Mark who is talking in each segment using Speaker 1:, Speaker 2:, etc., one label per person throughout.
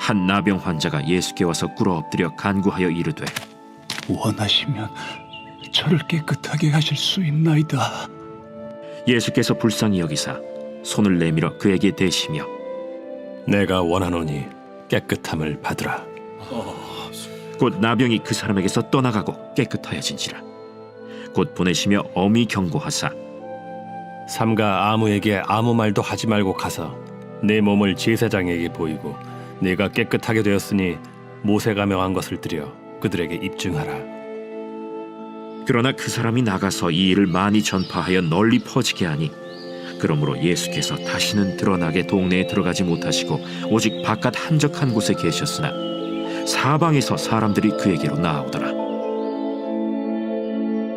Speaker 1: 한 나병 환자가 예수께 와서 꿇어 엎드려 간구하여 이르되
Speaker 2: 원하시면 저를 깨끗하게 하실 수 있나이다.
Speaker 1: 예수께서 불쌍히 여기사 손을 내밀어 그에게 대시며
Speaker 3: 내가 원하노니 깨끗함을 받으라.
Speaker 1: 곧 나병이 그 사람에게서 떠나가고 깨끗하여진지라. 곧 보내시며 엄히 경고하사
Speaker 3: 삼가 아무에게 아무 말도 하지 말고 가서 내 몸을 제사장에게 보이고 내가 깨끗하게 되었으니 모세가 명한 것을 드려 그들에게 입증하라.
Speaker 1: 그러나 그 사람이 나가서 이 일을 많이 전파하여 널리 퍼지게 하니 그러므로 예수께서 다시는 드러나게 동네에 들어가지 못하시고 오직 바깥 한적한 곳에 계셨으나 사방에서 사람들이 그에게로 나아오더라.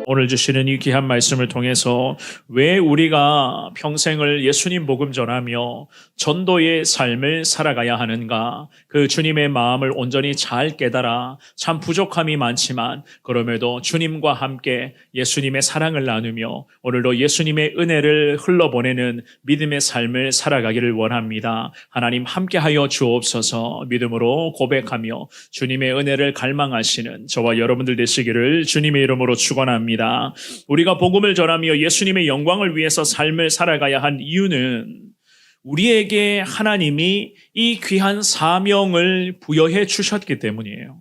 Speaker 4: 오늘 주시는 이 귀한 말씀을 통해서 왜 우리가 평생을 예수님 복음 전하며 전도의 삶을 살아가야 하는가, 그 주님의 마음을 온전히 잘 깨달아 참 부족함이 많지만 그럼에도 주님과 함께 예수님의 사랑을 나누며 오늘도 예수님의 은혜를 흘러보내는 믿음의 삶을 살아가기를 원합니다. 하나님 함께하여 주옵소서. 믿음으로 고백하며 주님의 은혜를 갈망하시는 저와 여러분들 되시기를 주님의 이름으로 축원합니다. 우리가 복음을 전하며 예수님의 영광을 위해서 삶을 살아가야 한 이유는 우리에게 하나님이 이 귀한 사명을 부여해 주셨기 때문이에요.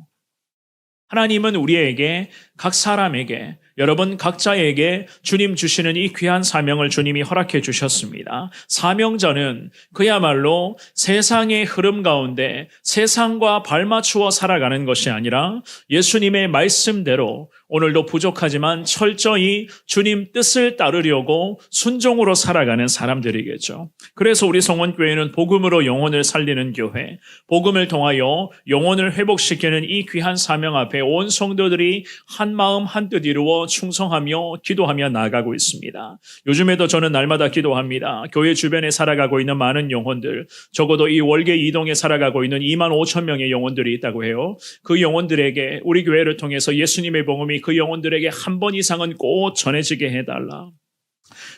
Speaker 4: 하나님은 우리에게, 각 사람에게, 여러분 각자에게 주님 주시는 이 귀한 사명을 주님이 허락해 주셨습니다. 사명자는 그야말로 세상의 흐름 가운데 세상과 발맞추어 살아가는 것이 아니라 예수님의 말씀대로 오늘도 부족하지만 철저히 주님 뜻을 따르려고 순종으로 살아가는 사람들이겠죠. 그래서 우리 성원교회는 복음으로 영혼을 살리는 교회, 복음을 통하여 영혼을 회복시키는 이 귀한 사명 앞에 온 성도들이 한 마음 한뜻 이루어 충성하며 기도하며 나아가고 있습니다. 요즘에도 저는 날마다 기도합니다. 교회 주변에 살아가고 있는 많은 영혼들, 적어도 이 월계 이동에 살아가고 있는 2만 5천 명의 영혼들이 있다고 해요. 그 영혼들에게 우리 교회를 통해서 예수님의 복음이 그 영혼들에게 한 번 이상은 꼭 전해지게 해달라.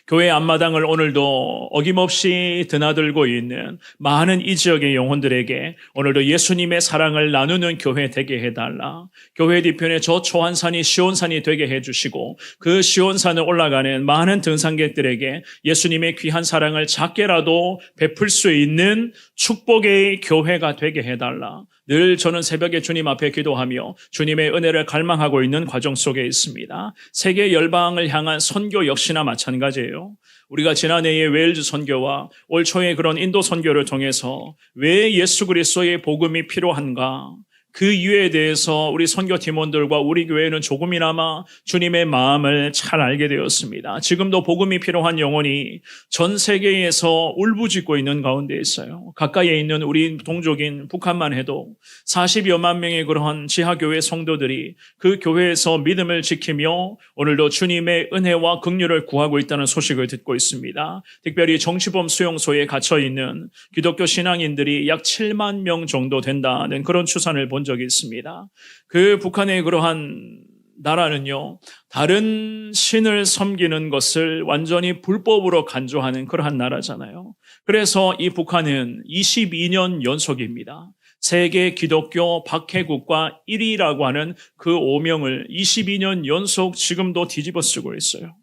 Speaker 4: 교회 앞마당을 오늘도 어김없이 드나들고 있는 많은 이 지역의 영혼들에게 오늘도 예수님의 사랑을 나누는 교회 되게 해달라. 교회 뒤편에 저 초한산이 시온산이 되게 해주시고 그 시온산을 올라가는 많은 등산객들에게 예수님의 귀한 사랑을 작게라도 베풀 수 있는 축복의 교회가 되게 해달라. 늘 저는 새벽에 주님 앞에 기도하며 주님의 은혜를 갈망하고 있는 과정 속에 있습니다. 세계 열방을 향한 선교 역시나 마찬가지예요. 우리가 지난해의 웨일즈 선교와 올 초에 그런 인도 선교를 통해서 왜 예수 그리스도의 복음이 필요한가, 그 이유에 대해서 우리 선교팀원들과 우리 교회는 조금이나마 주님의 마음을 잘 알게 되었습니다. 지금도 복음이 필요한 영혼이 전 세계에서 울부짖고 있는 가운데 있어요. 가까이에 있는 우리 동족인 북한만 해도 40여만 명의 그러한 지하교회 성도들이 그 교회에서 믿음을 지키며 오늘도 주님의 은혜와 긍휼을 구하고 있다는 소식을 듣고 있습니다. 특별히 정치범 수용소에 갇혀있는 기독교 신앙인들이 약 7만 명 정도 된다는 그런 추산을 본 적이 있습니다. 그 북한의 그러한 나라는요, 다른 신을 섬기는 것을 완전히 불법으로 간주하는 그러한 나라잖아요. 그래서 이 북한은 22년 연속입니다. 세계 기독교 박해국가 1위라고 하는 그 오명을 22년 연속 지금도 뒤집어 쓰고 있어요.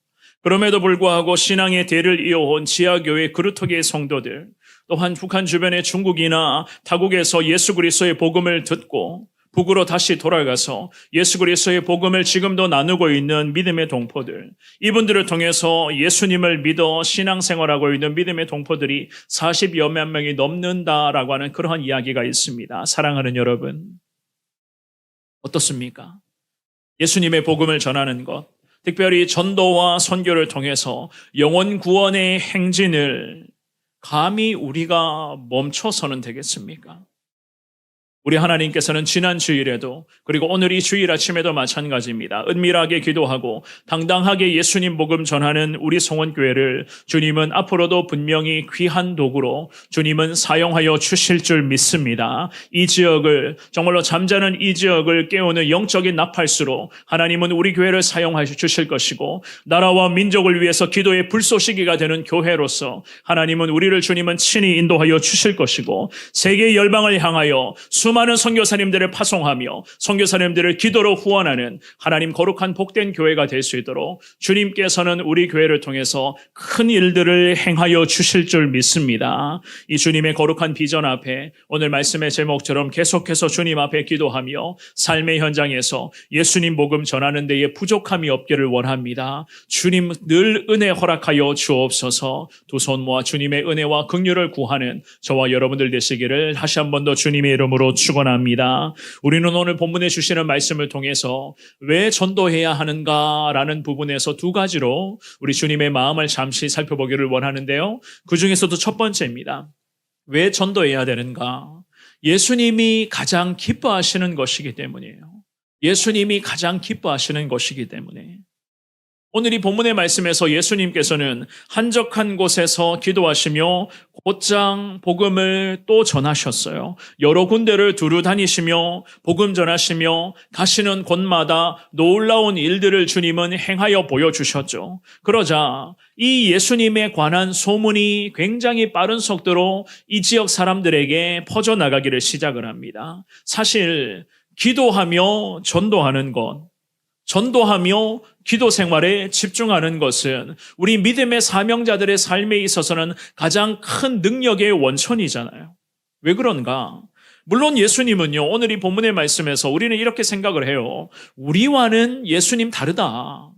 Speaker 4: 그럼에도 불구하고 신앙의 대를 이어온 지하교회 그루터기의 성도들, 또한 북한 주변의 중국이나 타국에서 예수 그리스도의 복음을 듣고 북으로 다시 돌아가서 예수 그리스도의 복음을 지금도 나누고 있는 믿음의 동포들, 이분들을 통해서 예수님을 믿어 신앙생활하고 있는 믿음의 동포들이 40여만 명이 넘는다라고 하는 그러한 이야기가 있습니다. 사랑하는 여러분, 어떻습니까? 예수님의 복음을 전하는 것, 특별히 전도와 선교를 통해서 영혼 구원의 행진을 감히 우리가 멈춰서는 되겠습니까? 우리 하나님께서는 지난 주일에도 그리고 오늘 이 주일 아침에도 마찬가지입니다. 은밀하게 기도하고 당당하게 예수님 복음 전하는 우리 성원교회를 주님은 앞으로도 분명히 귀한 도구로 주님은 사용하여 주실 줄 믿습니다. 이 지역을 정말로 잠자는 이 지역을 깨우는 영적인 나팔수로 하나님은 우리 교회를 사용하여 주실 것이고 나라와 민족을 위해서 기도의 불쏘시개가 되는 교회로서 하나님은 우리를 주님은 친히 인도하여 주실 것이고 세계 열방을 향하여 수많은 선교사님들을 파송하며 선교사님들을 기도로 후원하는 하나님 거룩한 복된 교회가 될 수 있도록 주님께서는 우리 교회를 통해서 큰 일들을 행하여 주실 줄 믿습니다. 이 주님의 거룩한 비전 앞에 오늘 말씀의 제목처럼 계속해서 주님 앞에 기도하며 삶의 현장에서 예수님 복음 전하는 데에 부족함이 없기를 원합니다. 주님 늘 은혜 허락하여 주옵소서. 두 손 모아 주님의 은혜와 긍휼을 구하는 저와 여러분들 되시기를 다시 한 번 더 주님의 이름으로 축원합니다. 우리는 오늘 본문에 주시는 말씀을 통해서 왜 전도해야 하는가라는 부분에서 두 가지로 우리 주님의 마음을 잠시 살펴보기를 원하는데요. 그 중에서도 첫 번째입니다. 왜 전도해야 되는가? 예수님이 가장 기뻐하시는 것이기 때문이에요. 예수님이 가장 기뻐하시는 것이기 때문에. 오늘 이 본문의 말씀에서 예수님께서는 한적한 곳에서 기도하시며 곧장 복음을 또 전하셨어요. 여러 군데를 두루 다니시며 복음 전하시며 가시는 곳마다 놀라운 일들을 주님은 행하여 보여주셨죠. 그러자 이 예수님에 관한 소문이 굉장히 빠른 속도로 이 지역 사람들에게 퍼져나가기를 시작을 합니다. 사실 기도하며 전도하는 것, 전도하며 기도 생활에 집중하는 것은 우리 믿음의 사명자들의 삶에 있어서는 가장 큰 능력의 원천이잖아요. 왜 그런가? 물론 예수님은요, 오늘 이 본문의 말씀에서 우리는 이렇게 생각을 해요. 우리와는 예수님 다르다.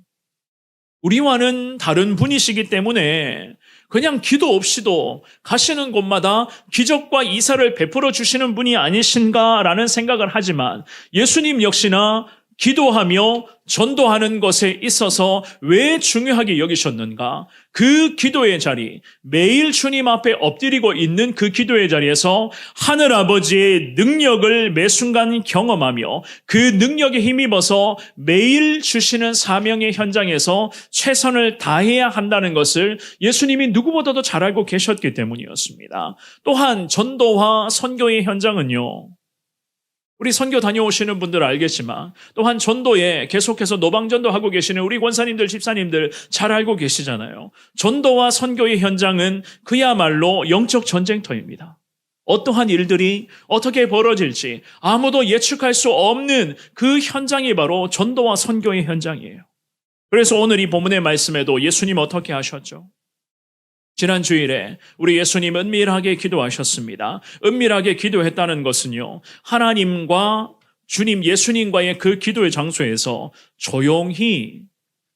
Speaker 4: 우리와는 다른 분이시기 때문에 그냥 기도 없이도 가시는 곳마다 기적과 이사를 베풀어 주시는 분이 아니신가라는 생각을 하지만 예수님 역시나 기도하며 전도하는 것에 있어서 왜 중요하게 여기셨는가? 그 기도의 자리, 매일 주님 앞에 엎드리고 있는 그 기도의 자리에서 하늘 아버지의 능력을 매 순간 경험하며 그 능력에 힘입어서 매일 주시는 사명의 현장에서 최선을 다해야 한다는 것을 예수님이 누구보다도 잘 알고 계셨기 때문이었습니다. 또한 전도와 선교의 현장은요, 우리 선교 다녀오시는 분들 알겠지만 또한 전도에 계속해서 노방전도하고 계시는 우리 권사님들, 집사님들 잘 알고 계시잖아요. 전도와 선교의 현장은 그야말로 영적 전쟁터입니다. 어떠한 일들이 어떻게 벌어질지 아무도 예측할 수 없는 그 현장이 바로 전도와 선교의 현장이에요. 그래서 오늘 이 본문의 말씀에도 예수님 어떻게 하셨죠? 지난 주일에 우리 예수님 은밀하게 기도하셨습니다. 은밀하게 기도했다는 것은요, 하나님과 주님 예수님과의 그 기도의 장소에서 조용히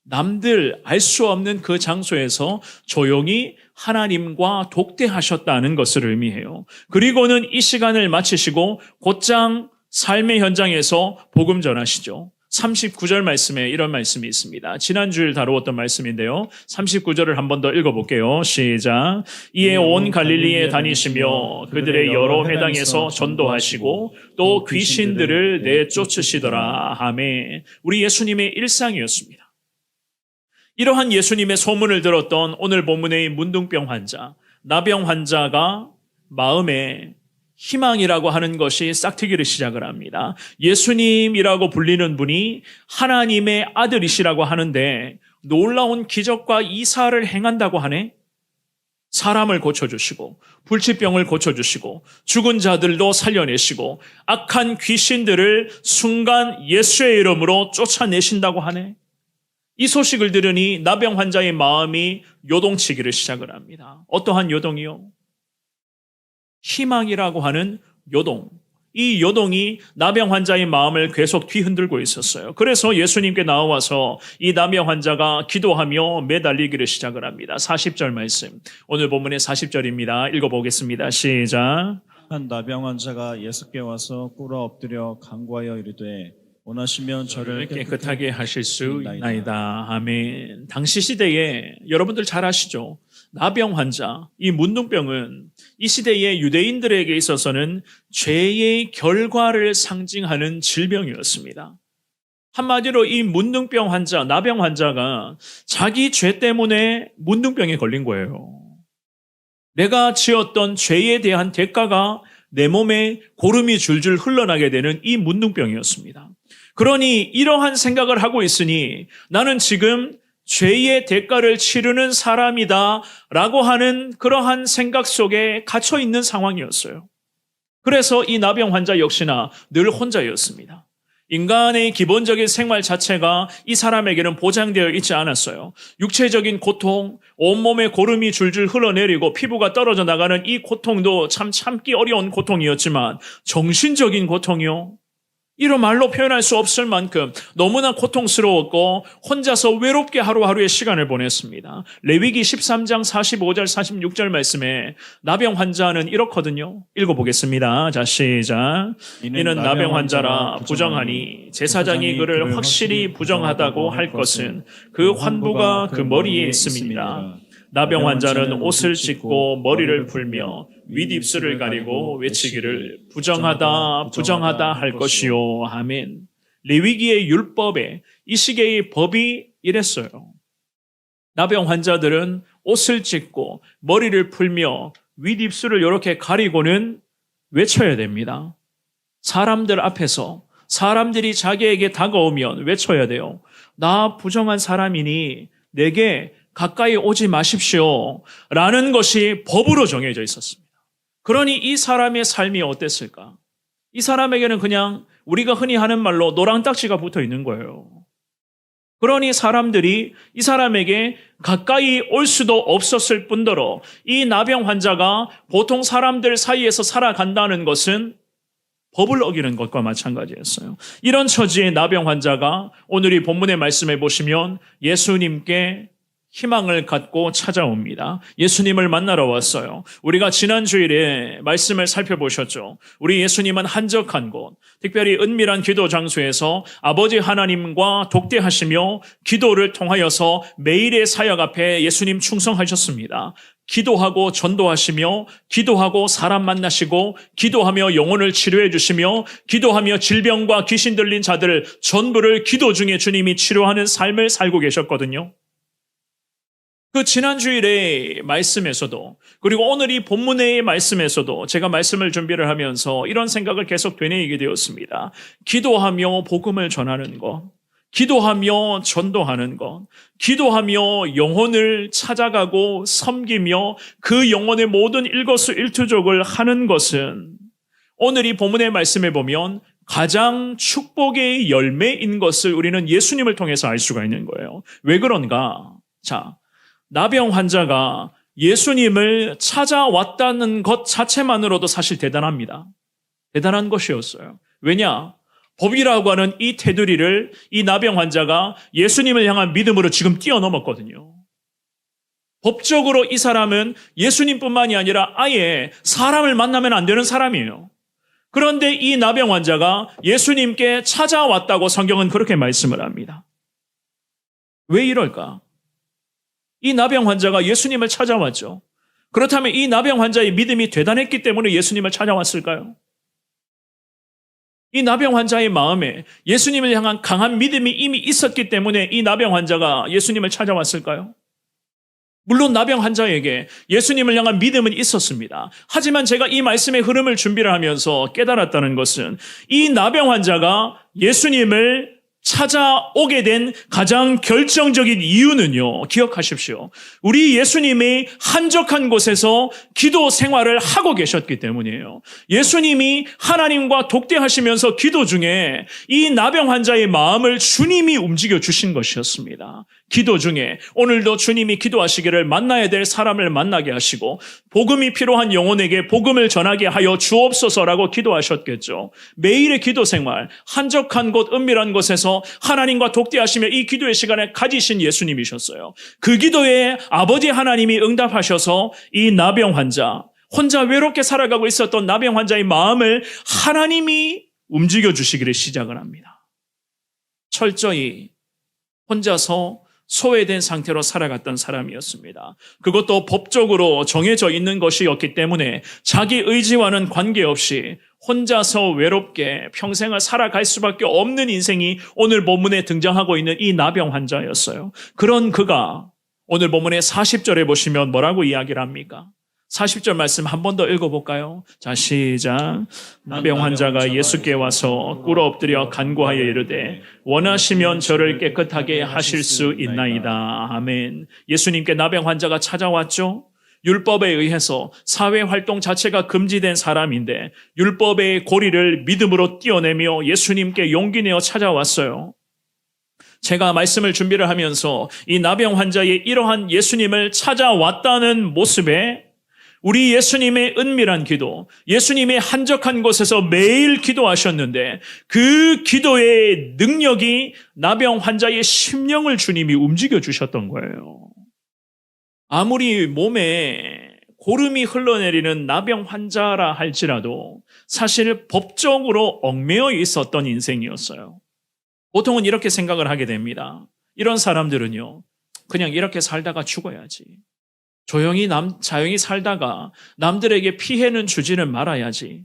Speaker 4: 남들 알 수 없는 그 장소에서 조용히 하나님과 독대하셨다는 것을 의미해요. 그리고는 이 시간을 마치시고 곧장 삶의 현장에서 복음 전하시죠. 39절 말씀에 이런 말씀이 있습니다. 지난주일 다루었던 말씀인데요. 39절을 한 번 더 읽어볼게요. 시작. 이에 온 갈릴리에 다니시며 그들의 여러 회당에서 전도하시고 또 귀신들을 내쫓으시더라. 아멘. 우리 예수님의 일상이었습니다. 이러한 예수님의 소문을 들었던 오늘 본문의 문둥병 환자, 나병 환자가 마음에 희망이라고 하는 것이 싹트기를 시작을 합니다. 예수님이라고 불리는 분이 하나님의 아들이시라고 하는데 놀라운 기적과 이사를 행한다고 하네. 사람을 고쳐주시고 불치병을 고쳐주시고 죽은 자들도 살려내시고 악한 귀신들을 순간 예수의 이름으로 쫓아내신다고 하네. 이 소식을 들으니 나병 환자의 마음이 요동치기를 시작을 합니다. 어떠한 요동이요? 희망이라고 하는 요동. 이 요동이 나병 환자의 마음을 계속 뒤흔들고 있었어요. 그래서 예수님께 나와서 이 나병 환자가 기도하며 매달리기를 시작을 합니다. 40절 말씀. 오늘 본문의 40절입니다. 읽어보겠습니다. 시작.
Speaker 5: 한 나병 환자가 예수께 와서 꿇어 엎드려 간구하여 이르되 원하시면 저를
Speaker 4: 깨끗하게 하실 수 있나이다. 아멘. 당시 시대에 여러분들 잘 아시죠? 나병 환자, 이 문둥병은 이 시대의 유대인들에게 있어서는 죄의 결과를 상징하는 질병이었습니다. 한마디로 이 문둥병 환자, 나병 환자가 자기 죄 때문에 문둥병에 걸린 거예요. 내가 지었던 죄에 대한 대가가 내 몸에 고름이 줄줄 흘러나게 되는 이 문둥병이었습니다. 그러니 이러한 생각을 하고 있으니 나는 지금 죄의 대가를 치르는 사람이다 라고 하는 그러한 생각 속에 갇혀 있는 상황이었어요. 그래서 이 나병 환자 역시나 늘 혼자였습니다. 인간의 기본적인 생활 자체가 이 사람에게는 보장되어 있지 않았어요. 육체적인 고통, 온몸에 고름이 줄줄 흘러내리고 피부가 떨어져 나가는 이 고통도 참 참기 어려운 고통이었지만 정신적인 고통이요. 이런 말로 표현할 수 없을 만큼 너무나 고통스러웠고 혼자서 외롭게 하루하루의 시간을 보냈습니다. 레위기 13장 45절 46절 말씀에 나병 환자는 이렇거든요. 읽어보겠습니다. 자, 시작. 이는 나병 환자라 부정하니 제사장이 그를 확실히 부정하다고 할 것은 그 환부가 그 머리에 있음이니라. 나병 환자는 옷을 찢고 머리를 풀며 윗입술을 가리고 외치기를 부정하다 부정하다 할 것이요. 아멘. 레위기의 율법에 이 시계의 법이 이랬어요. 나병 환자들은 옷을 찢고 머리를 풀며 윗입술을 이렇게 가리고는 외쳐야 됩니다. 사람들 앞에서 사람들이 자기에게 다가오면 외쳐야 돼요. 나 부정한 사람이니 내게 가까이 오지 마십시오 라는 것이 법으로 정해져 있었습니다. 그러니 이 사람의 삶이 어땠을까? 이 사람에게는 그냥 우리가 흔히 하는 말로 노랑딱지가 붙어 있는 거예요. 그러니 사람들이 이 사람에게 가까이 올 수도 없었을 뿐더러 이 나병 환자가 보통 사람들 사이에서 살아간다는 것은 법을 어기는 것과 마찬가지였어요. 이런 처지의 나병 환자가 오늘 이 본문의 말씀에 보시면 예수님께 희망을 갖고 찾아옵니다. 예수님을 만나러 왔어요. 우리가 지난 주일에 말씀을 살펴보셨죠. 우리 예수님은 한적한 곳, 특별히 은밀한 기도 장소에서 아버지 하나님과 독대하시며 기도를 통하여서 매일의 사역 앞에 예수님 충성하셨습니다. 기도하고 전도하시며 기도하고 사람 만나시고 기도하며 영혼을 치료해 주시며 기도하며 질병과 귀신 들린 자들 전부를 기도 중에 주님이 치료하는 삶을 살고 계셨거든요. 그 지난주일의 말씀에서도 그리고 오늘 이 본문의 말씀에서도 제가 말씀을 준비를 하면서 이런 생각을 계속 되뇌이게 되었습니다. 기도하며 복음을 전하는 것, 기도하며 전도하는 것, 기도하며 영혼을 찾아가고 섬기며 그 영혼의 모든 일거수일투족을 하는 것은 오늘 이 본문의 말씀에 보면 가장 축복의 열매인 것을 우리는 예수님을 통해서 알 수가 있는 거예요. 왜 그런가? 자, 나병 환자가 예수님을 찾아왔다는 것 자체만으로도 사실 대단합니다. 대단한 것이었어요. 왜냐? 법이라고 하는 이 테두리를 이 나병 환자가 예수님을 향한 믿음으로 지금 뛰어넘었거든요. 법적으로 이 사람은 예수님뿐만이 아니라 아예 사람을 만나면 안 되는 사람이에요. 그런데 이 나병 환자가 예수님께 찾아왔다고 성경은 그렇게 말씀을 합니다. 왜 이럴까? 이 나병 환자가 예수님을 찾아왔죠. 그렇다면 이 나병 환자의 믿음이 대단했기 때문에 예수님을 찾아왔을까요? 이 나병 환자의 마음에 예수님을 향한 강한 믿음이 이미 있었기 때문에 이 나병 환자가 예수님을 찾아왔을까요? 물론 나병 환자에게 예수님을 향한 믿음은 있었습니다. 하지만 제가 이 말씀의 흐름을 준비를 하면서 깨달았다는 것은 이 나병 환자가 예수님을 찾아오게 된 가장 결정적인 이유는요, 기억하십시오. 우리 예수님이 한적한 곳에서 기도 생활을 하고 계셨기 때문이에요. 예수님이 하나님과 독대하시면서 기도 중에 이 나병 환자의 마음을 주님이 움직여 주신 것이었습니다. 기도 중에 오늘도 주님이 기도하시기를 만나야 될 사람을 만나게 하시고 복음이 필요한 영혼에게 복음을 전하게 하여 주옵소서라고 기도하셨겠죠. 매일의 기도 생활, 한적한 곳, 은밀한 곳에서 하나님과 독대하시며 이 기도의 시간을 가지신 예수님이셨어요. 그 기도에 아버지 하나님이 응답하셔서 이 나병 환자, 혼자 외롭게 살아가고 있었던 나병 환자의 마음을 하나님이 움직여 주시기를 시작을 합니다. 철저히 혼자서 소외된 상태로 살아갔던 사람이었습니다. 그것도 법적으로 정해져 있는 것이었기 때문에 자기 의지와는 관계없이 혼자서 외롭게 평생을 살아갈 수밖에 없는 인생이 오늘 본문에 등장하고 있는 이 나병 환자였어요. 그런 그가 오늘 본문의 40절에 보시면 뭐라고 이야기를 합니까? 40절 말씀 한 번 더 읽어볼까요? 자, 시작. 나병 환자가 예수께 와서 꿇어 엎드려 간구하여 이르되 원하시면 저를 깨끗하게 하실 수 있나이다. 아멘. 예수님께 나병 환자가 찾아왔죠. 율법에 의해서 사회활동 자체가 금지된 사람인데 율법의 고리를 믿음으로 띄어내며 예수님께 용기 내어 찾아왔어요. 제가 말씀을 준비를 하면서 이 나병 환자의 이러한 예수님을 찾아왔다는 모습에 우리 예수님의 은밀한 기도, 예수님의 한적한 곳에서 매일 기도하셨는데 그 기도의 능력이 나병 환자의 심령을 주님이 움직여 주셨던 거예요. 아무리 몸에 고름이 흘러내리는 나병 환자라 할지라도 사실 법적으로 얽매여 있었던 인생이었어요. 보통은 이렇게 생각을 하게 됩니다. 이런 사람들은요, 그냥 이렇게 살다가 죽어야지. 자영이 살다가 남들에게 피해는 주지는 말아야지.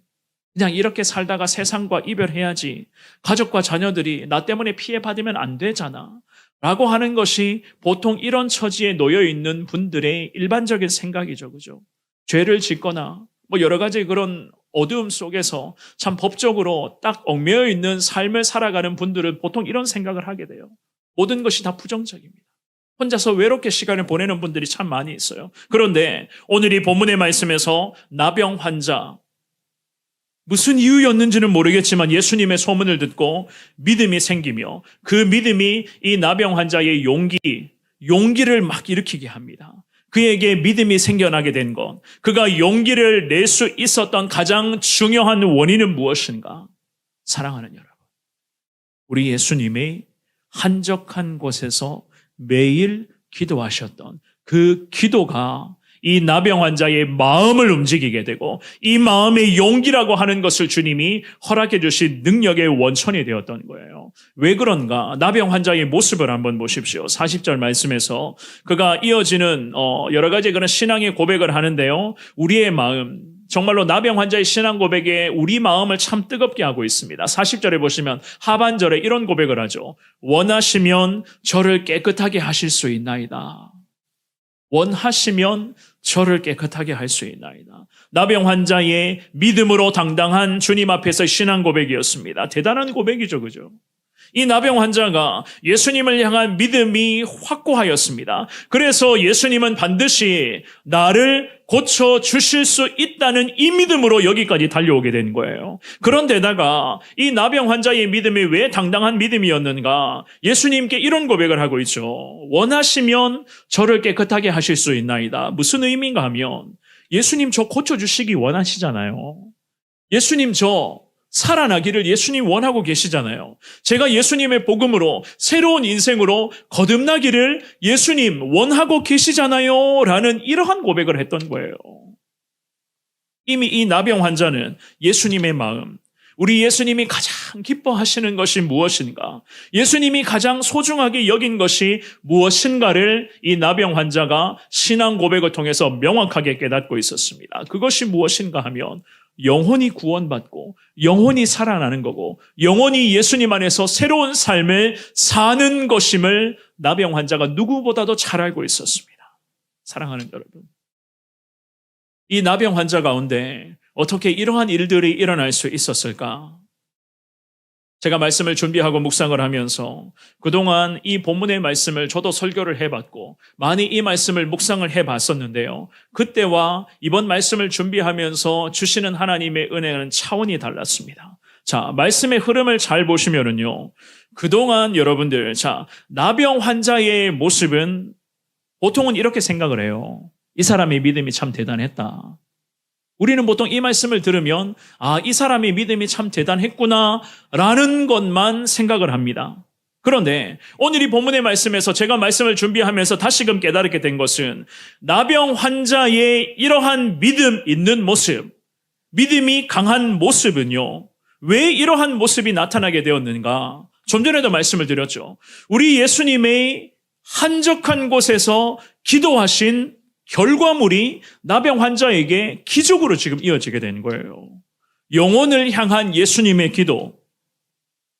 Speaker 4: 그냥 이렇게 살다가 세상과 이별해야지. 가족과 자녀들이 나 때문에 피해받으면 안 되잖아. 라고 하는 것이 보통 이런 처지에 놓여 있는 분들의 일반적인 생각이죠. 그죠? 죄를 짓거나 뭐 여러 가지 그런 어두움 속에서 참 법적으로 딱 얽매여 있는 삶을 살아가는 분들은 보통 이런 생각을 하게 돼요. 모든 것이 다 부정적입니다. 혼자서 외롭게 시간을 보내는 분들이 참 많이 있어요. 그런데 오늘 이 본문의 말씀에서 나병 환자, 무슨 이유였는지는 모르겠지만 예수님의 소문을 듣고 믿음이 생기며 그 믿음이 이 나병 환자의 용기를 막 일으키게 합니다. 그에게 믿음이 생겨나게 된 것, 그가 용기를 낼 수 있었던 가장 중요한 원인은 무엇인가? 사랑하는 여러분, 우리 예수님의 한적한 곳에서 매일 기도하셨던 그 기도가 이 나병 환자의 마음을 움직이게 되고 이 마음의 용기라고 하는 것을 주님이 허락해 주신 능력의 원천이 되었던 거예요. 왜 그런가? 나병 환자의 모습을 한번 보십시오. 40절 말씀에서 그가 이어지는 여러 가지 그런 신앙의 고백을 하는데요. 우리의 마음, 정말로 나병 환자의 신앙 고백에 우리 마음을 참 뜨겁게 하고 있습니다. 40절에 보시면 하반절에 이런 고백을 하죠. 원하시면 저를 깨끗하게 하실 수 있나이다. 원하시면 저를 깨끗하게 할 수 있나이다. 나병 환자의 믿음으로 당당한 주님 앞에서의 신앙 고백이었습니다. 대단한 고백이죠. 그죠? 이 나병 환자가 예수님을 향한 믿음이 확고하였습니다. 그래서 예수님은 반드시 나를 고쳐주실 수 있다는 이 믿음으로 여기까지 달려오게 된 거예요. 그런데다가 이 나병 환자의 믿음이 왜 당당한 믿음이었는가? 예수님께 이런 고백을 하고 있죠. 원하시면 저를 깨끗하게 하실 수 있나이다. 무슨 의미인가 하면 예수님 저 고쳐주시기 원하시잖아요. 예수님 저 살아나기를 예수님 원하고 계시잖아요. 제가 예수님의 복음으로 새로운 인생으로 거듭나기를 예수님 원하고 계시잖아요. 라는 이러한 고백을 했던 거예요. 이미 이 나병 환자는 예수님의 마음, 우리 예수님이 가장 기뻐하시는 것이 무엇인가? 예수님이 가장 소중하게 여긴 것이 무엇인가를 이 나병 환자가 신앙 고백을 통해서 명확하게 깨닫고 있었습니다. 그것이 무엇인가 하면 영혼이 구원받고 영혼이 살아나는 거고 영혼이 예수님 안에서 새로운 삶을 사는 것임을 나병 환자가 누구보다도 잘 알고 있었습니다. 사랑하는 여러분, 이 나병 환자 가운데 어떻게 이러한 일들이 일어날 수 있었을까? 제가 말씀을 준비하고 묵상을 하면서 그동안 이 본문의 말씀을 저도 설교를 해봤고 많이 이 말씀을 묵상을 해봤었는데요. 그때와 이번 말씀을 준비하면서 주시는 하나님의 은혜는 차원이 달랐습니다. 자, 말씀의 흐름을 잘 보시면은요. 그동안 여러분들, 나병 환자의 모습은 보통은 이렇게 생각을 해요. 이 사람의 믿음이 참 대단했다. 우리는 보통 이 말씀을 들으면 이 사람의 믿음이 참 대단했구나 라는 것만 생각을 합니다. 그런데 오늘 이 본문의 말씀에서 제가 말씀을 준비하면서 다시금 깨달게 된 것은 나병 환자의 이러한 믿음 있는 모습, 믿음이 강한 모습은요, 왜 이러한 모습이 나타나게 되었는가? 좀 전에도 말씀을 드렸죠. 우리 예수님의 한적한 곳에서 기도하신 결과물이 나병 환자에게 기적으로 지금 이어지게 된 거예요. 영혼을 향한 예수님의 기도.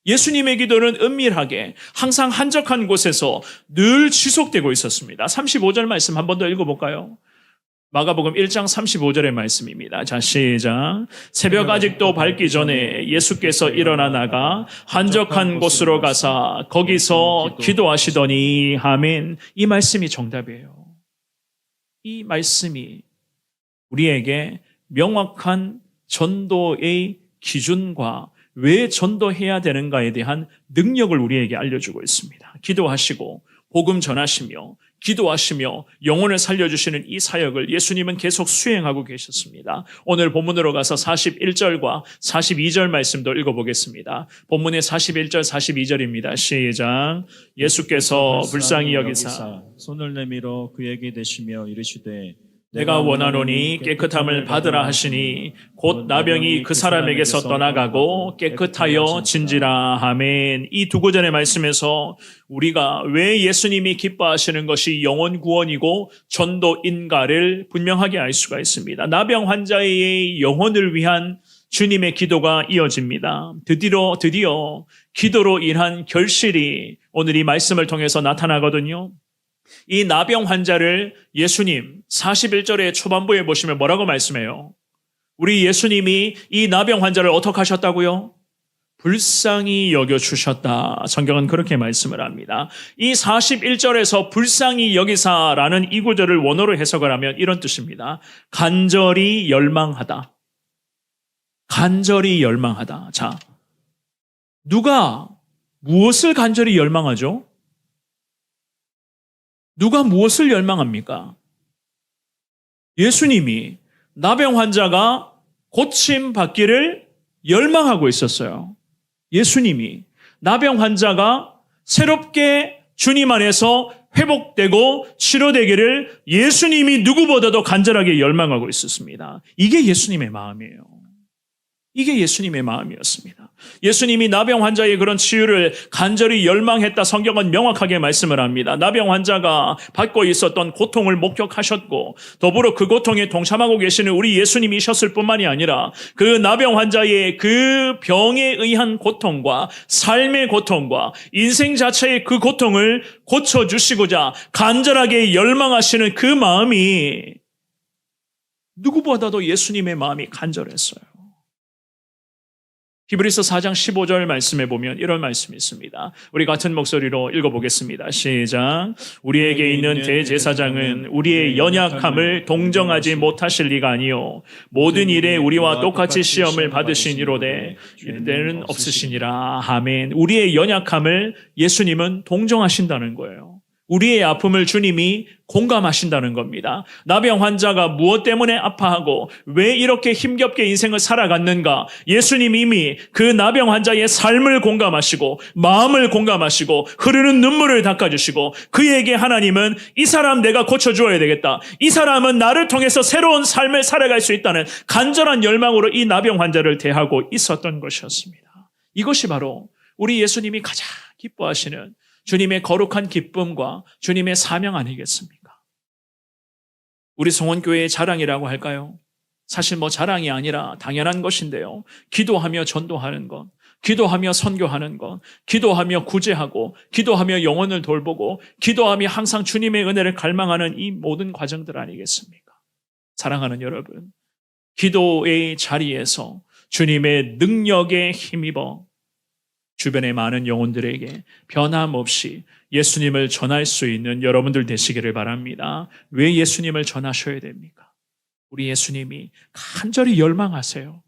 Speaker 4: 예수님의 기도는 은밀하게 항상 한적한 곳에서 늘 지속되고 있었습니다. 35절 말씀 한 번 더 읽어볼까요? 마가복음 1장 35절의 말씀입니다. 자, 시작. 새벽 아직도 밝기 전에 예수께서 일어나 나가 한적한 곳으로 가사 거기서 기도하시더니 아멘. 이 말씀이 정답이에요. 이 말씀이 우리에게 명확한 전도의 기준과 왜 전도해야 되는가에 대한 능력을 우리에게 알려주고 있습니다. 기도하시고 복음 전하시며 기도하시며 영혼을 살려주시는 이 사역을 예수님은 계속 수행하고 계셨습니다. 오늘 본문으로 가서 41절과 42절 말씀도 읽어보겠습니다. 본문의 41절 42절입니다. 시작. 예수께서 불쌍히 여기사
Speaker 5: 손을 내밀어 그에게 대시며 이르시되
Speaker 4: 내가 원하노니 깨끗함을 받으라 하시니 곧 나병이 그 사람에게서 떠나가고 깨끗하여 진지라. 아멘. 이 두 구절의 말씀에서 우리가 왜 예수님이 기뻐하시는 것이 영혼 구원이고 전도인가를 분명하게 알 수가 있습니다. 나병 환자의 영혼을 위한 주님의 기도가 이어집니다. 드디어 기도로 인한 결실이 오늘 이 말씀을 통해서 나타나거든요. 이 나병 환자를 예수님 41절의 초반부에 보시면 뭐라고 말씀해요? 우리 예수님이 이 나병 환자를 어떻게 하셨다고요? 불쌍히 여겨주셨다. 성경은 그렇게 말씀을 합니다. 이 41절에서 불쌍히 여기사라는 이 구절을 원어로 해석을 하면 이런 뜻입니다. 간절히 열망하다. 간절히 열망하다. 자, 누가 무엇을 간절히 열망하죠? 누가 무엇을 열망합니까? 예수님이 나병 환자가 고침받기를 열망하고 있었어요. 예수님이 나병 환자가 새롭게 주님 안에서 회복되고 치료되기를 예수님이 누구보다도 간절하게 열망하고 있었습니다. 이게 예수님의 마음이에요. 이게 예수님의 마음이었습니다. 예수님이 나병 환자의 그런 치유를 간절히 열망했다. 성경은 명확하게 말씀을 합니다. 나병 환자가 받고 있었던 고통을 목격하셨고 더불어 그 고통에 동참하고 계시는 우리 예수님이셨을 뿐만이 아니라 그 나병 환자의 그 병에 의한 고통과 삶의 고통과 인생 자체의 그 고통을 고쳐주시고자 간절하게 열망하시는 그 마음이 누구보다도 예수님의 마음이 간절했어요. 히브리서 4장 15절 말씀에 보면 이런 말씀이 있습니다. 우리 같은 목소리로 읽어보겠습니다. 시작. 우리에게 있는 대제사장은 우리의 연약함을 동정하지 못하실 리가 아니요 모든 일에 우리와 똑같이 시험을 받으신 이로되 이때는 없으시니라. 아멘. 우리의 연약함을 예수님은 동정하신다는 거예요. 우리의 아픔을 주님이 공감하신다는 겁니다. 나병 환자가 무엇 때문에 아파하고 왜 이렇게 힘겹게 인생을 살아갔는가? 예수님 이미 그 나병 환자의 삶을 공감하시고 마음을 공감하시고 흐르는 눈물을 닦아주시고 그에게 하나님은 이 사람 내가 고쳐주어야 되겠다. 이 사람은 나를 통해서 새로운 삶을 살아갈 수 있다는 간절한 열망으로 이 나병 환자를 대하고 있었던 것이었습니다. 이것이 바로 우리 예수님이 가장 기뻐하시는 주님의 거룩한 기쁨과 주님의 사명 아니겠습니까? 우리 성원교회의 자랑이라고 할까요? 사실 자랑이 아니라 당연한 것인데요. 기도하며 전도하는 것, 기도하며 선교하는 것, 기도하며 구제하고, 기도하며 영혼을 돌보고, 기도하며 항상 주님의 은혜를 갈망하는 이 모든 과정들 아니겠습니까? 사랑하는 여러분, 기도의 자리에서 주님의 능력에 힘입어 주변의 많은 영혼들에게 변함없이 예수님을 전할 수 있는 여러분들 되시기를 바랍니다. 왜 예수님을 전하셔야 됩니까? 우리 예수님이 간절히 열망하세요.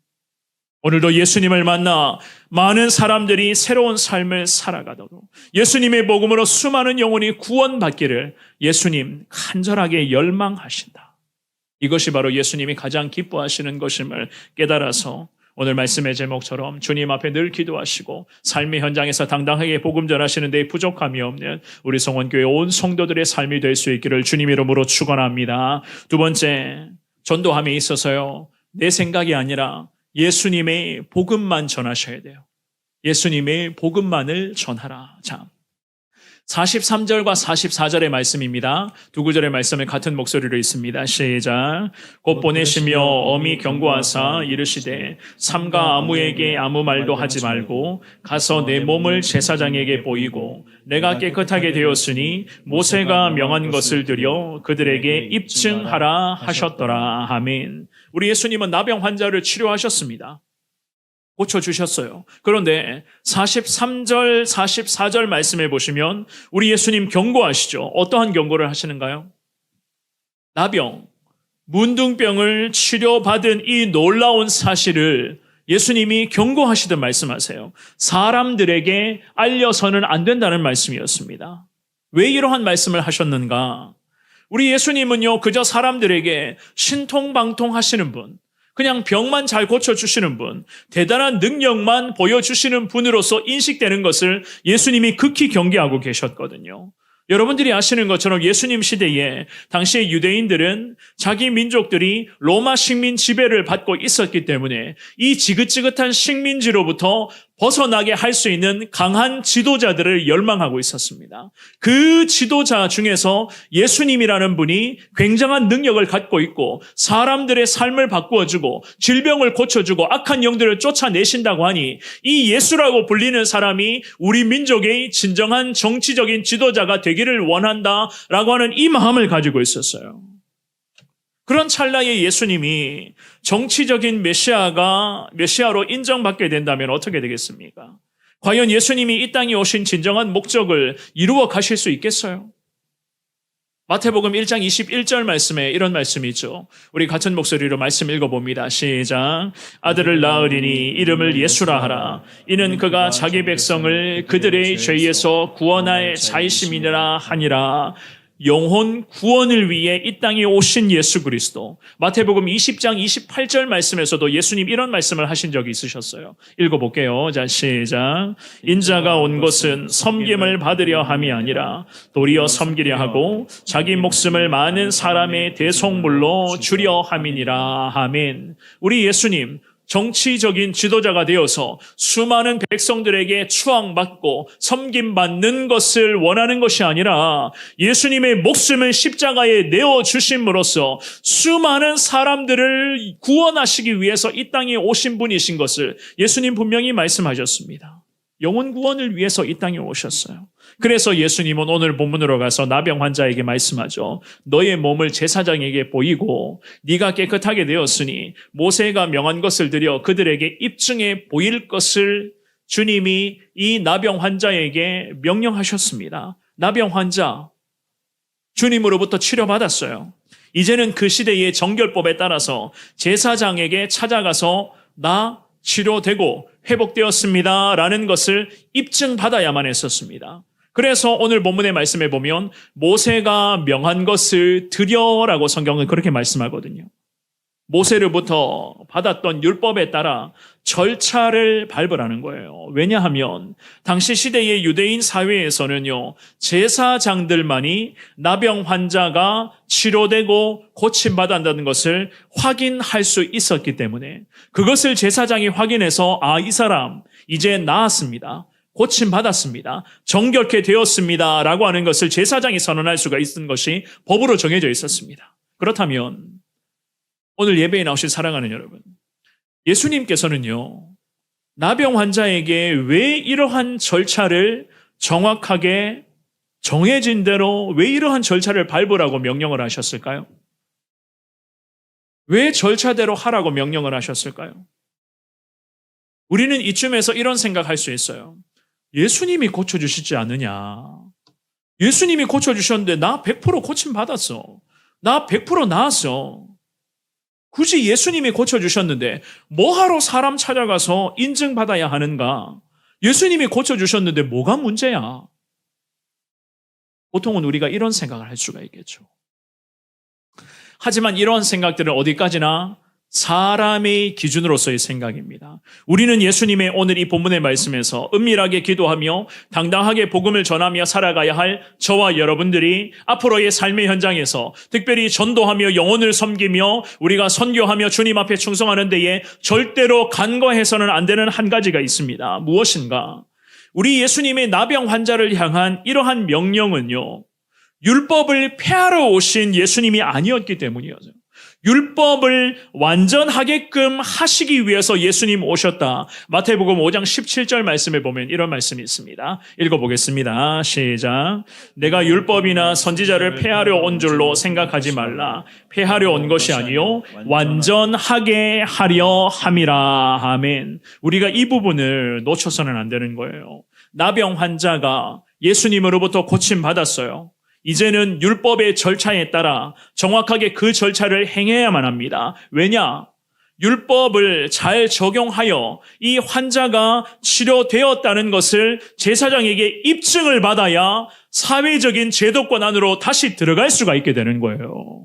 Speaker 4: 오늘도 예수님을 만나 많은 사람들이 새로운 삶을 살아가도록 예수님의 복음으로 수많은 영혼이 구원받기를 예수님 간절하게 열망하신다. 이것이 바로 예수님이 가장 기뻐하시는 것임을 깨달아서 오늘 말씀의 제목처럼 주님 앞에 늘 기도하시고 삶의 현장에서 당당하게 복음 전하시는 데 부족함이 없는 우리 성원교회 온 성도들의 삶이 될 수 있기를 주님 이름으로 축원합니다. 두 번째, 전도함에 있어서요. 내 생각이 아니라 예수님의 복음만 전하셔야 돼요. 예수님의 복음만을 전하라. 자, 43절과 44절의 말씀입니다. 두 구절의 말씀을 같은 목소리로 읽습니다. 시작. 곧 보내시며 엄히 경고하사 이르시되 삼가 아무에게 아무 말도 하지 말고 가서 내 몸을 제사장에게 보이고 내가 깨끗하게 되었으니 모세가 명한 것을 드려 그들에게 입증하라 하셨더라. 아멘. 우리 예수님은 나병 환자를 치료하셨습니다. 고쳐주셨어요. 그런데 43절, 44절 말씀에 보시면 우리 예수님 경고하시죠. 어떠한 경고를 하시는가요? 나병, 문둥병을 치료받은 이 놀라운 사실을 예수님이 경고하시듯 말씀하세요. 사람들에게 알려서는 안 된다는 말씀이었습니다. 왜 이러한 말씀을 하셨는가? 우리 예수님은요, 그저 사람들에게 신통방통 하시는 분, 그냥 병만 잘 고쳐주시는 분, 대단한 능력만 보여주시는 분으로서 인식되는 것을 예수님이 극히 경계하고 계셨거든요. 여러분들이 아시는 것처럼 예수님 시대에 당시의 유대인들은 자기 민족들이 로마 식민 지배를 받고 있었기 때문에 이 지긋지긋한 식민지로부터 벗어나게 할 수 있는 강한 지도자들을 열망하고 있었습니다. 그 지도자 중에서 예수님이라는 분이 굉장한 능력을 갖고 있고 사람들의 삶을 바꾸어주고 질병을 고쳐주고 악한 영들을 쫓아내신다고 하니 이 예수라고 불리는 사람이 우리 민족의 진정한 정치적인 지도자가 되기를 원한다라고 하는 이 마음을 가지고 있었어요. 그런 찰나에 예수님이 정치적인 메시아로 인정받게 된다면 어떻게 되겠습니까? 과연 예수님이 이 땅에 오신 진정한 목적을 이루어 가실 수 있겠어요? 마태복음 1장 21절 말씀에 이런 말씀이 있죠. 우리 같은 목소리로 말씀 읽어봅니다. 시작. 아들을 낳으리니 이름을 예수라 하라. 이는 그가 자기 백성을 그들의 죄에서 구원할 자이심이니라 하니라. 영혼 구원을 위해 이 땅에 오신 예수 그리스도. 마태복음 20장 28절 말씀에서도 예수님 이런 말씀을 하신 적이 있으셨어요. 읽어볼게요. 자, 시작. 인자가 온 것은 섬김을 받으려 함이 아니라 도리어 섬기려 하고 자기 목숨을 많은 사람의 대속물로 주려 함이니라. 아멘. 우리 예수님 정치적인 지도자가 되어서 수많은 백성들에게 추앙받고 섬김받는 것을 원하는 것이 아니라 예수님의 목숨을 십자가에 내어주심으로써 수많은 사람들을 구원하시기 위해서 이 땅에 오신 분이신 것을 예수님 분명히 말씀하셨습니다. 영혼 구원을 위해서 이 땅에 오셨어요. 그래서 예수님은 오늘 본문으로 가서 나병 환자에게 말씀하죠. 너의 몸을 제사장에게 보이고 네가 깨끗하게 되었으니 모세가 명한 것을 드려 그들에게 입증해 보일 것을 주님이 이 나병 환자에게 명령하셨습니다. 나병 환자, 주님으로부터 치료받았어요. 이제는 그 시대의 정결법에 따라서 제사장에게 찾아가서 나 치료되고 회복되었습니다 라는 것을 입증받아야만 했었습니다. 그래서 오늘 본문의 말씀에 보면 모세가 명한 것을 드려라고 성경은 그렇게 말씀하거든요. 모세로부터 받았던 율법에 따라 절차를 밟으라는 거예요. 왜냐하면 당시 시대의 유대인 사회에서는요, 제사장들만이 나병 환자가 치료되고 고침받았다는 것을 확인할 수 있었기 때문에 그것을 제사장이 확인해서 이 사람 이제 나았습니다. 고침받았습니다. 정결케 되었습니다. 라고 하는 것을 제사장이 선언할 수가 있는 것이 법으로 정해져 있었습니다. 그렇다면 오늘 예배에 나오신 사랑하는 여러분, 예수님께서는요, 나병 환자에게 왜 이러한 절차를 정확하게 정해진 대로 왜 이러한 절차를 밟으라고 명령을 하셨을까요? 왜 절차대로 하라고 명령을 하셨을까요? 우리는 이쯤에서 이런 생각할 수 있어요. 예수님이 고쳐주시지 않느냐. 예수님이 고쳐주셨는데 나 100% 고침받았어. 나 100% 나았어. 굳이 예수님이 고쳐주셨는데 뭐하러 사람 찾아가서 인증받아야 하는가? 예수님이 고쳐주셨는데 뭐가 문제야? 보통은 우리가 이런 생각을 할 수가 있겠죠. 하지만 이러한 생각들은 어디까지나 사람의 기준으로서의 생각입니다. 우리는 예수님의 오늘 이 본문의 말씀에서 은밀하게 기도하며 당당하게 복음을 전하며 살아가야 할 저와 여러분들이 앞으로의 삶의 현장에서 특별히 전도하며 영혼을 섬기며 우리가 선교하며 주님 앞에 충성하는 데에 절대로 간과해서는 안 되는 한 가지가 있습니다. 무엇인가? 우리 예수님의 나병 환자를 향한 이러한 명령은요, 율법을 폐하러 오신 예수님이 아니었기 때문이었어요. 율법을 완전하게끔 하시기 위해서 예수님 오셨다. 마태복음 5장 17절 말씀에 보면 이런 말씀이 있습니다. 읽어보겠습니다. 시작. 내가 율법이나 선지자를 폐하려 온 줄로 생각하지 말라. 폐하려 온 것이 아니요 완전하게 하려 함이라. 아멘. 우리가 이 부분을 놓쳐서는 안 되는 거예요. 나병 환자가 예수님으로부터 고침받았어요. 이제는 율법의 절차에 따라 정확하게 그 절차를 행해야만 합니다. 왜냐? 율법을 잘 적용하여 이 환자가 치료되었다는 것을 제사장에게 입증을 받아야 사회적인 제도권 안으로 다시 들어갈 수가 있게 되는 거예요.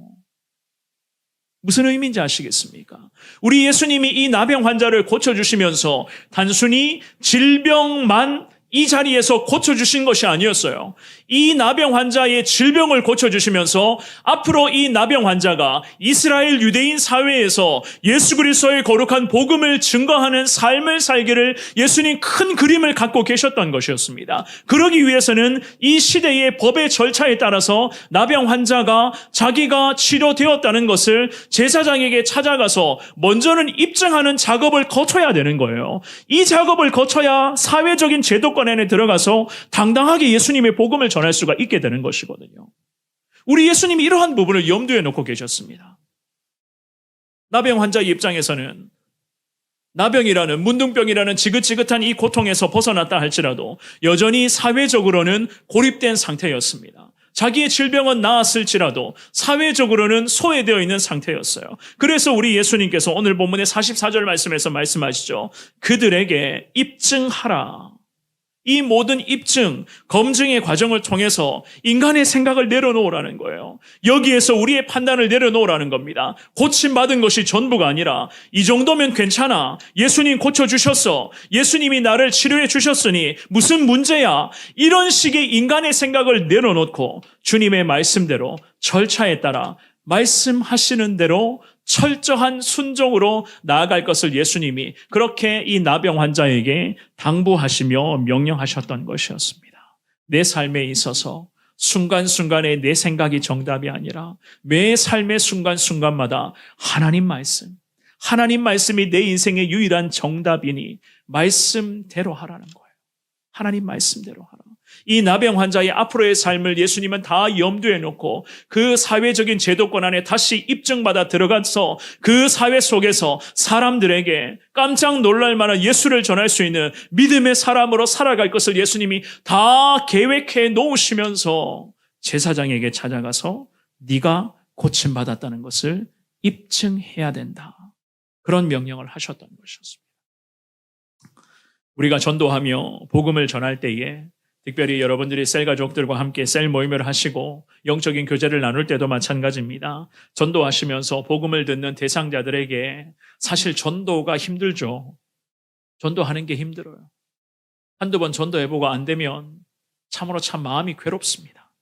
Speaker 4: 무슨 의미인지 아시겠습니까? 우리 예수님이 이 나병 환자를 고쳐주시면서 단순히 질병만 이 자리에서 고쳐주신 것이 아니었어요. 이 나병 환자의 질병을 고쳐주시면서 앞으로 이 나병 환자가 이스라엘 유대인 사회에서 예수 그리스도의 거룩한 복음을 증거하는 삶을 살기를 예수님 큰 그림을 갖고 계셨던 것이었습니다. 그러기 위해서는 이 시대의 법의 절차에 따라서 나병 환자가 자기가 치료되었다는 것을 제사장에게 찾아가서 먼저는 입증하는 작업을 거쳐야 되는 거예요. 이 작업을 거쳐야 사회적인 제도권 안에 들어가서 당당하게 예수님의 복음을 전할 수가 있게 되는 것이거든요. 우리 예수님이 이러한 부분을 염두에 놓고 계셨습니다. 나병 환자의 입장에서는 나병이라는 문둥병이라는 지긋지긋한 이 고통에서 벗어났다 할지라도 여전히 사회적으로는 고립된 상태였습니다. 자기의 질병은 나았을지라도 사회적으로는 소외되어 있는 상태였어요. 그래서 우리 예수님께서 오늘 본문의 44절 말씀에서 말씀하시죠. 그들에게 입증하라. 이 모든 입증, 검증의 과정을 통해서 인간의 생각을 내려놓으라는 거예요. 여기에서 우리의 판단을 내려놓으라는 겁니다. 고침받은 것이 전부가 아니라 이 정도면 괜찮아. 예수님 고쳐주셨어. 예수님이 나를 치료해 주셨으니 무슨 문제야. 이런 식의 인간의 생각을 내려놓고 주님의 말씀대로 절차에 따라 말씀하시는 대로 철저한 순종으로 나아갈 것을 예수님이 그렇게 이 나병 환자에게 당부하시며 명령하셨던 것이었습니다. 내 삶에 있어서 순간순간에 내 생각이 정답이 아니라 매 삶의 순간순간마다 하나님 말씀이 내 인생의 유일한 정답이니 말씀대로 하라는 거예요. 하나님 말씀대로 하라. 이 나병 환자의 앞으로의 삶을 예수님은 다 염두에 놓고 그 사회적인 제도권 안에 다시 입증받아 들어가서 그 사회 속에서 사람들에게 깜짝 놀랄 만한 예수를 전할 수 있는 믿음의 사람으로 살아갈 것을 예수님이 다 계획해 놓으시면서 제사장에게 찾아가서 네가 고침받았다는 것을 입증해야 된다. 그런 명령을 하셨던 것이었습니다. 우리가 전도하며 복음을 전할 때에 특별히 여러분들이 셀 가족들과 함께 셀 모임을 하시고 영적인 교제를 나눌 때도 마찬가지입니다. 전도하시면서 복음을 듣는 대상자들에게 사실 전도가 힘들죠. 전도하는 게 힘들어요. 한두 번 전도해보고 안 되면 참으로 참 마음이 괴롭습니다.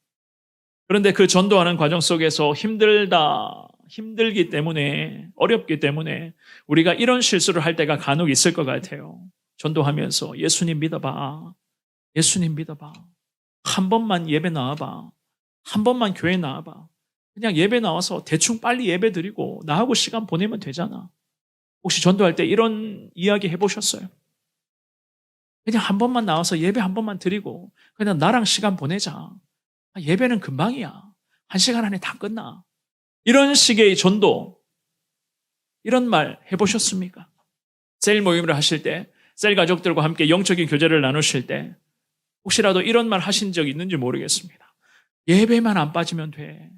Speaker 4: 그런데 그 전도하는 과정 속에서 힘들기 때문에, 어렵기 때문에 우리가 이런 실수를 할 때가 간혹 있을 것 같아요. 전도하면서 예수님 믿어봐. 예수님 믿어봐. 한 번만 예배 나와봐. 한 번만 교회 나와봐. 그냥 예배 나와서 대충 빨리 예배 드리고 나하고 시간 보내면 되잖아. 혹시 전도할 때 이런 이야기 해보셨어요? 그냥 한 번만 나와서 예배 한 번만 드리고 그냥 나랑 시간 보내자. 예배는 금방이야. 1시간 안에 다 끝나. 이런 식의 전도, 이런 말 해보셨습니까? 셀 모임을 하실 때, 셀 가족들과 함께 영적인 교제를 나누실 때 혹시라도 이런 말 하신 적 있는지 모르겠습니다. 예배만 안 빠지면 돼.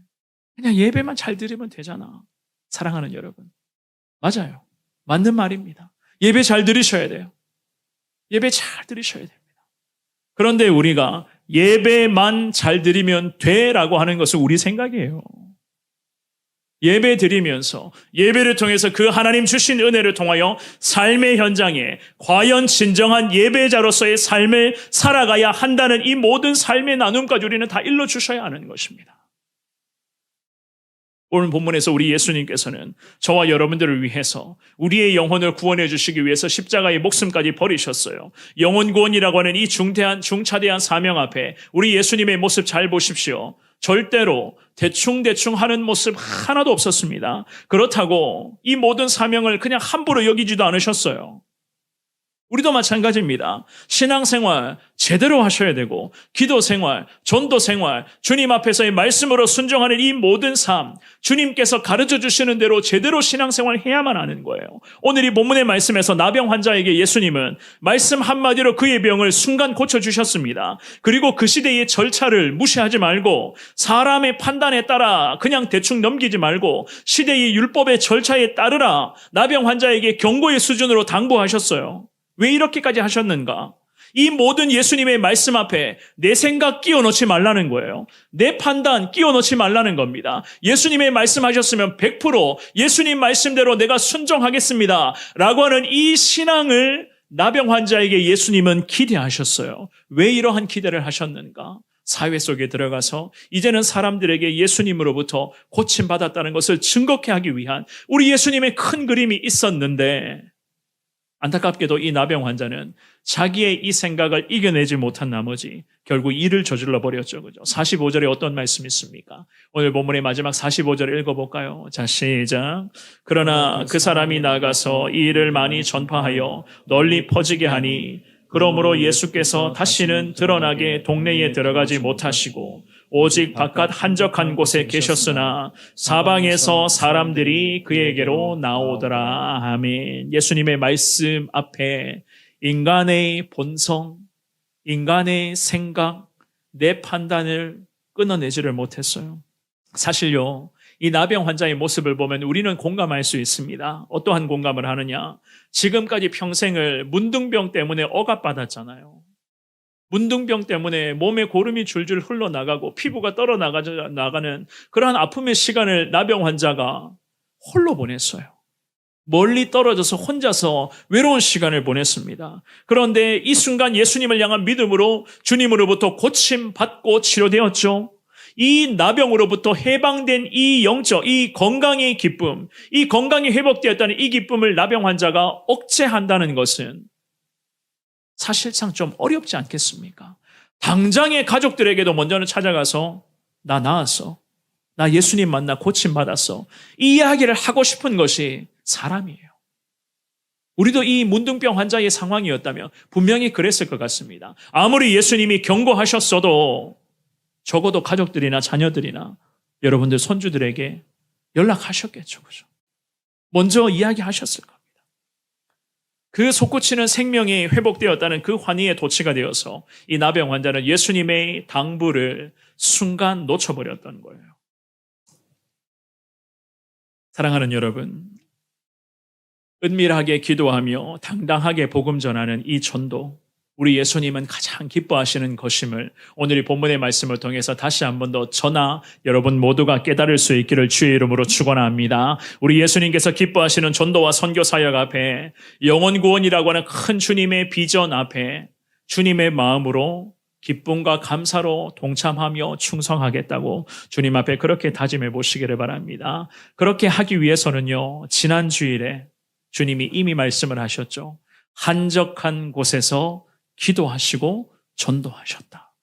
Speaker 4: 그냥 예배만 잘 드리면 되잖아. 사랑하는 여러분. 맞아요. 맞는 말입니다. 예배 잘 드리셔야 돼요. 예배 잘 드리셔야 됩니다. 그런데 우리가 예배만 잘 드리면 돼라고 하는 것은 우리 생각이에요. 예배 드리면서 예배를 통해서 그 하나님 주신 은혜를 통하여 삶의 현장에 과연 진정한 예배자로서의 삶을 살아가야 한다는 이 모든 삶의 나눔까지 우리는 다 일러주셔야 하는 것입니다. 오늘 본문에서 우리 예수님께서는 저와 여러분들을 위해서 우리의 영혼을 구원해 주시기 위해서 십자가의 목숨까지 버리셨어요. 영혼 구원이라고 하는 이 중차대한 사명 앞에 우리 예수님의 모습 잘 보십시오. 절대로 대충 하는 모습 하나도 없었습니다. 그렇다고 이 모든 사명을 그냥 함부로 여기지도 않으셨어요. 우리도 마찬가지입니다. 신앙생활 제대로 하셔야 되고 기도생활, 전도생활, 주님 앞에서의 말씀으로 순종하는 이 모든 삶, 주님께서 가르쳐 주시는 대로 제대로 신앙생활 해야만 하는 거예요. 오늘 이 본문의 말씀에서 나병 환자에게 예수님은 말씀 한마디로 그의 병을 순간 고쳐주셨습니다. 그리고 그 시대의 절차를 무시하지 말고 사람의 판단에 따라 그냥 대충 넘기지 말고 시대의 율법의 절차에 따르라 나병 환자에게 경고의 수준으로 당부하셨어요. 왜 이렇게까지 하셨는가? 이 모든 예수님의 말씀 앞에 내 생각 끼워 넣지 말라는 거예요. 내 판단 끼워 넣지 말라는 겁니다. 예수님의 말씀하셨으면 100% 예수님 말씀대로 내가 순종하겠습니다 라고 하는 이 신앙을 나병 환자에게 예수님은 기대하셨어요. 왜 이러한 기대를 하셨는가? 사회 속에 들어가서 이제는 사람들에게 예수님으로부터 고침받았다는 것을 증거케 하기 위한 우리 예수님의 큰 그림이 있었는데 안타깝게도 이 나병 환자는 자기의 이 생각을 이겨내지 못한 나머지 결국 일을 저질러 버렸죠. 그죠? 45절에 어떤 말씀이 있습니까? 오늘 본문의 마지막 45절 읽어볼까요? 자, 시작. 그러나 그 사람이 나가서 이 일을 많이 전파하여 널리 퍼지게 하니 그러므로 예수께서 다시는 드러나게 동네에 들어가지 못하시고 오직 바깥 한적한 곳에 계셨으나 사방에서 사람들이 그에게로 나오더라. 아멘. 예수님의 말씀 앞에 인간의 본성, 인간의 생각, 내 판단을 끊어내지를 못했어요. 사실요, 이 나병 환자의 모습을 보면 우리는 공감할 수 있습니다. 어떠한 공감을 하느냐? 지금까지 평생을 문둥병 때문에 억압받았잖아요. 문둥병 때문에 몸에 고름이 줄줄 흘러나가고 피부가 떨어나가는 그러한 아픔의 시간을 나병 환자가 홀로 보냈어요. 멀리 떨어져서 혼자서 외로운 시간을 보냈습니다. 그런데 이 순간 예수님을 향한 믿음으로 주님으로부터 고침받고 치료되었죠. 이 나병으로부터 해방된 이 영적, 이 건강의 기쁨, 이 건강이 회복되었다는 이 기쁨을 나병 환자가 억제한다는 것은 사실상 좀 어렵지 않겠습니까? 당장의 가족들에게도 먼저는 찾아가서 나 나았어. 나 예수님 만나 고침받았어. 이 이야기를 하고 싶은 것이 사람이에요. 우리도 이 문둥병 환자의 상황이었다면 분명히 그랬을 것 같습니다. 아무리 예수님이 경고하셨어도 적어도 가족들이나 자녀들이나 여러분들 손주들에게 연락하셨겠죠. 그죠? 먼저 이야기하셨을 겁니다. 그 솟구치는 생명이 회복되었다는 그 환희의 도취가 되어서 이 나병 환자는 예수님의 당부를 순간 놓쳐버렸던 거예요. 사랑하는 여러분, 은밀하게 기도하며 당당하게 복음 전하는 이 전도, 우리 예수님은 가장 기뻐하시는 것임을 오늘 이 본문의 말씀을 통해서 다시 한 번 더 저나 여러분 모두가 깨달을 수 있기를 주의 이름으로 축원합니다. 우리 예수님께서 기뻐하시는 전도와 선교 사역 앞에 영혼 구원이라고 하는 큰 주님의 비전 앞에 주님의 마음으로 기쁨과 감사로 동참하며 충성하겠다고 주님 앞에 그렇게 다짐해 보시기를 바랍니다. 그렇게 하기 위해서는요, 지난 주일에 주님이 이미 말씀을 하셨죠. 한적한 곳에서 기도하시고 전도하셨다.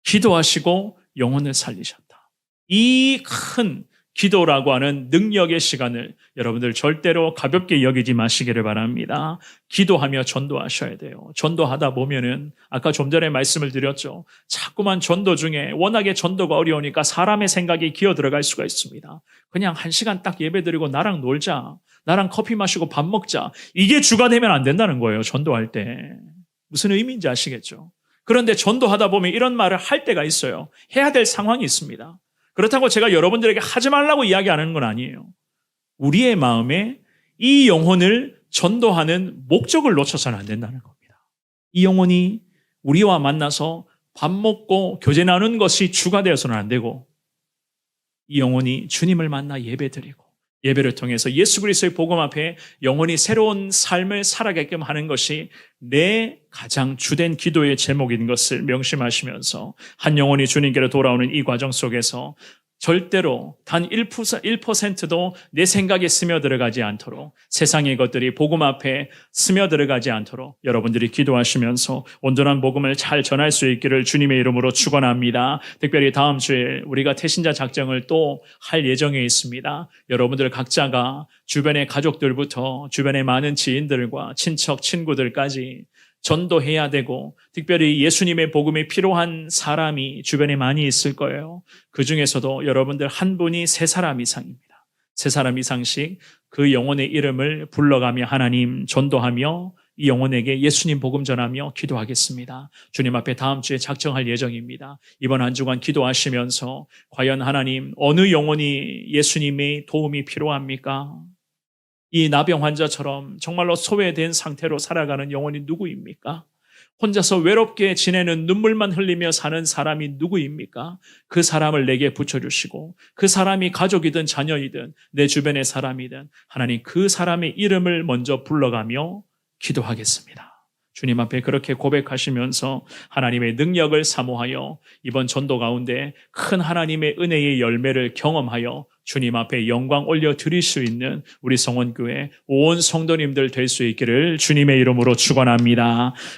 Speaker 4: 기도하시고 영혼을 살리셨다. 이 큰 기도라고 하는 능력의 시간을 여러분들 절대로 가볍게 여기지 마시기를 바랍니다. 기도하며 전도하셔야 돼요. 전도하다 보면은 아까 좀 전에 말씀을 드렸죠. 자꾸만 전도 중에 워낙에 전도가 어려우니까 사람의 생각이 기어 들어갈 수가 있습니다. 그냥 1시간 딱 예배드리고 나랑 놀자. 나랑 커피 마시고 밥 먹자. 이게 주가 되면 안 된다는 거예요. 전도할 때. 무슨 의미인지 아시겠죠? 그런데 전도하다 보면 이런 말을 할 때가 있어요. 해야 될 상황이 있습니다. 그렇다고 제가 여러분들에게 하지 말라고 이야기하는 건 아니에요. 우리의 마음에 이 영혼을 전도하는 목적을 놓쳐서는 안 된다는 겁니다. 이 영혼이 우리와 만나서 밥 먹고 교제 나누는 것이 주가 되어서는 안 되고, 이 영혼이 주님을 만나 예배드리고 예배를 통해서 예수 그리스도의 복음 앞에 영혼이 새로운 삶을 살아가게끔 하는 것이 내 가장 주된 기도의 제목인 것을 명심하시면서 한 영혼이 주님께로 돌아오는 이 과정 속에서 절대로 단 1%도 내 생각에 스며들어가지 않도록, 세상의 것들이 복음 앞에 스며들어가지 않도록 여러분들이 기도하시면서 온전한 복음을 잘 전할 수 있기를 주님의 이름으로 축원합니다. 특별히 다음 주에 우리가 태신자 작정을 또 할 예정에 있습니다. 여러분들 각자가 주변의 가족들부터 주변의 많은 지인들과 친척, 친구들까지 전도해야 되고, 특별히 예수님의 복음이 필요한 사람이 주변에 많이 있을 거예요. 그 중에서도 여러분들 한 분이 3사람 이상입니다. 3사람 이상씩 그 영혼의 이름을 불러가며 하나님 전도하며 이 영혼에게 예수님 복음 전하며 기도하겠습니다. 주님 앞에 다음 주에 작정할 예정입니다. 이번 한 주간 기도하시면서 과연 하나님 어느 영혼이 예수님의 도움이 필요합니까? 이 나병 환자처럼 정말로 소외된 상태로 살아가는 영혼이 누구입니까? 혼자서 외롭게 지내는, 눈물만 흘리며 사는 사람이 누구입니까? 그 사람을 내게 붙여주시고, 그 사람이 가족이든 자녀이든 내 주변의 사람이든 하나님 그 사람의 이름을 먼저 불러가며 기도하겠습니다. 주님 앞에 그렇게 고백하시면서 하나님의 능력을 사모하여 이번 전도 가운데 큰 하나님의 은혜의 열매를 경험하여 주님 앞에 영광 올려드릴 수 있는 우리 성원교회 온 성도님들 될 수 있기를 주님의 이름으로 축원합니다.